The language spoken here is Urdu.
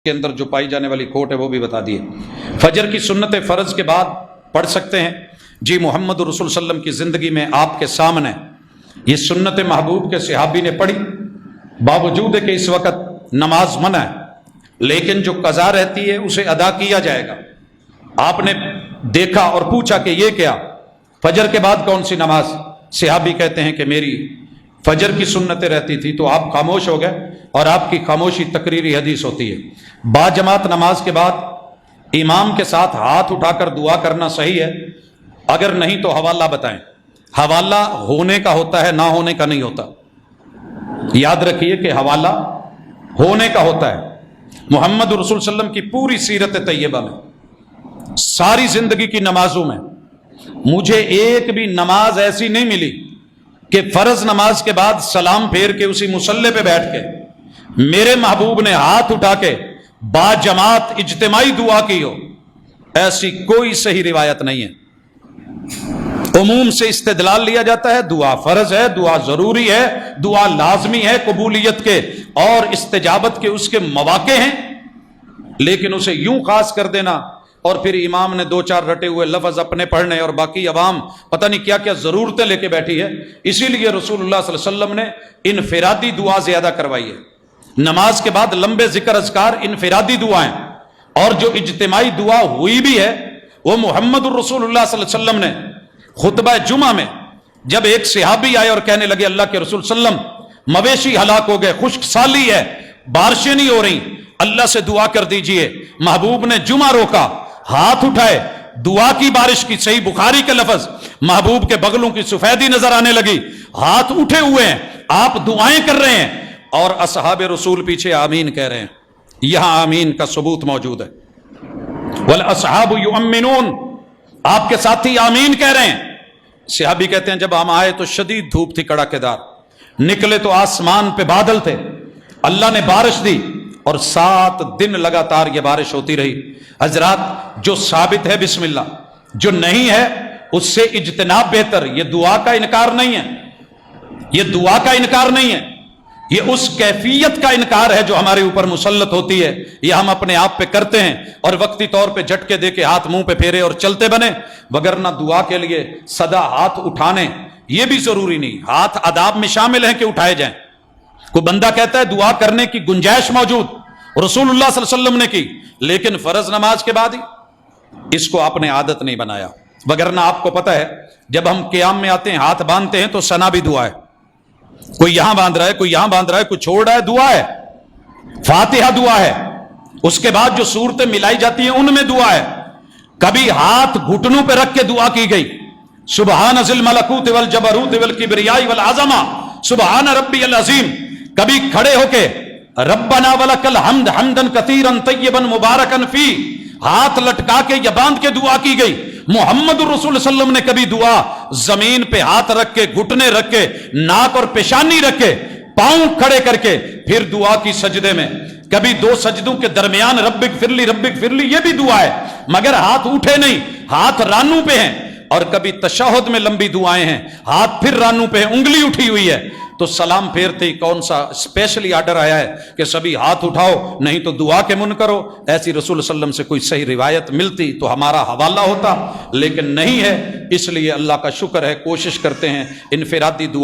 کے اندر جو پائی جانے والی کھوٹ ہے وہ بھی بتا دیے۔ فجر کی سنت فرض کے بعد پڑھ سکتے ہیں جی۔ محمد رسول صلی اللہ علیہ وسلم کی زندگی میں آپ کے سامنے یہ سنت محبوب کے صحابی نے پڑھی، باوجود ہے کہ اس وقت نماز منع ہے، لیکن جو قضا رہتی ہے اسے ادا کیا جائے گا۔ آپ نے دیکھا اور پوچھا کہ یہ کیا، فجر کے بعد کون سی نماز؟ صحابی کہتے ہیں کہ میری فجر کی سنتیں رہتی تھی، تو آپ خاموش ہو گئے، اور آپ کی خاموشی تقریری حدیث ہوتی ہے۔ با جماعت نماز کے بعد امام کے ساتھ ہاتھ اٹھا کر دعا کرنا صحیح ہے، اگر نہیں تو حوالہ بتائیں۔ حوالہ ہونے کا ہوتا ہے، نہ ہونے کا نہیں ہوتا، یاد رکھیے کہ حوالہ ہونے کا ہوتا ہے۔ محمد رسول صلی اللہ علیہ وسلم کی پوری سیرت طیبہ میں، ساری زندگی کی نمازوں میں مجھے ایک بھی نماز ایسی نہیں ملی کہ فرض نماز کے بعد سلام پھیر کے اسی مصلی پہ بیٹھ کے میرے محبوب نے ہاتھ اٹھا کے با جماعت اجتماعی دعا کی ہو۔ ایسی کوئی صحیح روایت نہیں ہے۔ عموم سے استدلال لیا جاتا ہے، دعا فرض ہے، دعا ضروری ہے، دعا لازمی ہے، قبولیت کے اور استجابت کے اس کے مواقع ہیں، لیکن اسے یوں خاص کر دینا اور پھر امام نے دو چار رٹے ہوئے لفظ اپنے پڑھنے اور باقی عوام پتہ نہیں کیا کیا ضرورتیں لے کے بیٹھی ہے۔ اسی لیے رسول اللہ صلی اللہ علیہ وسلم نے انفرادی دعا زیادہ کروائی ہے۔ نماز کے بعد لمبے ذکر اذکار انفرادی دعائیں، اور جو اجتماعی دعا ہوئی بھی ہے وہ محمد الرسول اللہ صلی اللہ علیہ وسلم نے خطبہ جمعہ میں جب ایک صحابی آئے اور کہنے لگے اللہ کے رسول صلی اللہ علیہ وسلم مویشی ہلاک ہو گئے، خشک سالی ہے، بارشیں نہیں ہو رہی، اللہ سے دعا کر دیجئے۔ محبوب نے جمعہ روکا، ہاتھ اٹھائے، دعا کی بارش کی، صحیح بخاری کے لفظ، محبوب کے بغلوں کی سفیدی نظر آنے لگی، ہاتھ اٹھے ہوئے ہیں، آپ دعائیں کر رہے ہیں اور اصحاب رسول پیچھے آمین کہہ رہے ہیں۔ یہاں آمین کا ثبوت موجود ہے۔ والاصحاب یؤمنون، آپ کے ساتھی آمین کہہ رہے ہیں۔ صحابی کہتے ہیں جب ہم آئے تو شدید دھوپ تھی کڑاکے دار، نکلے تو آسمان پہ بادل تھے، اللہ نے بارش دی اور 7 دن لگاتار یہ بارش ہوتی رہی۔ حضرات، جو ثابت ہے بسم اللہ، جو نہیں ہے اس سے اجتناب بہتر۔ یہ دعا کا انکار نہیں ہے، یہ دعا کا انکار نہیں ہے، یہ اس کیفیت کا انکار ہے جو ہمارے اوپر مسلط ہوتی ہے، یہ ہم اپنے آپ پہ کرتے ہیں اور وقتی طور پہ جھٹکے دے کے ہاتھ منہ پہ پھیرے اور چلتے بنے، وگرنہ دعا کے لیے سدا ہاتھ اٹھانے یہ بھی ضروری نہیں۔ ہاتھ آداب میں شامل ہیں کہ اٹھائے جائیں۔ کوئی بندہ کہتا ہے دعا کرنے کی گنجائش موجود، رسول اللہ صلی اللہ علیہ وسلم نے کی، لیکن فرض نماز کے بعد ہی، اس کو آپ نے عادت نہیں بنایا۔ وگرنہ آپ کو پتہ ہے جب ہم قیام میں آتے ہیں ہاتھ باندھتے ہیں تو ثنا بھی دعا ہے، کوئی یہاں باندھ رہا ہے، کوئی یہاں باندھ رہا ہے، کوئی چھوڑ رہا ہے، دعا ہے۔ فاتحہ دعا ہے، اس کے بعد جو صورتیں ملائی جاتی ہیں ان میں دعا ہے۔ کبھی ہاتھ گھٹنوں پہ رکھ کے دعا کی گئی، سبحان ذی الملکوت والجبروت والکبریاء والعظمہ سبحان ربی العظیم۔ کبھی کھڑے ہو کے ربنا ولک الحمد حمدا کثیرا طیبا مبارکا فی، ہاتھ لٹکا کے یا باندھ کے دعا کی گئی۔ محمد الرسول صلی اللہ علیہ وسلم نے کبھی دعا زمین پہ ہاتھ رکھ کے، گھٹنے رکھ کے، ناک اور پیشانی رکھ کے، پاؤں کھڑے کر کے پھر دعا کی سجدے میں، کبھی 2 سجدوں کے درمیان رب اغفر لی یہ بھی دعا ہے، مگر ہاتھ اٹھے نہیں، ہاتھ رانوں پہ ہیں۔ اور کبھی تشہد میں لمبی دعائیں ہیں، ہاتھ پھر رانوں پہ ہیں، انگلی اٹھی ہوئی ہے، تو سلام پھیرتے ہی کون سا اسپیشلی آرڈر آیا ہے کہ سبھی ہاتھ اٹھاؤ نہیں تو دعا کے من کرو؟ ایسی رسول صلی اللہ علیہ وسلم سے کوئی صحیح روایت ملتی تو ہمارا حوالہ ہوتا، لیکن نہیں ہے، اس لیے اللہ کا شکر ہے کوشش کرتے ہیں انفرادی دعا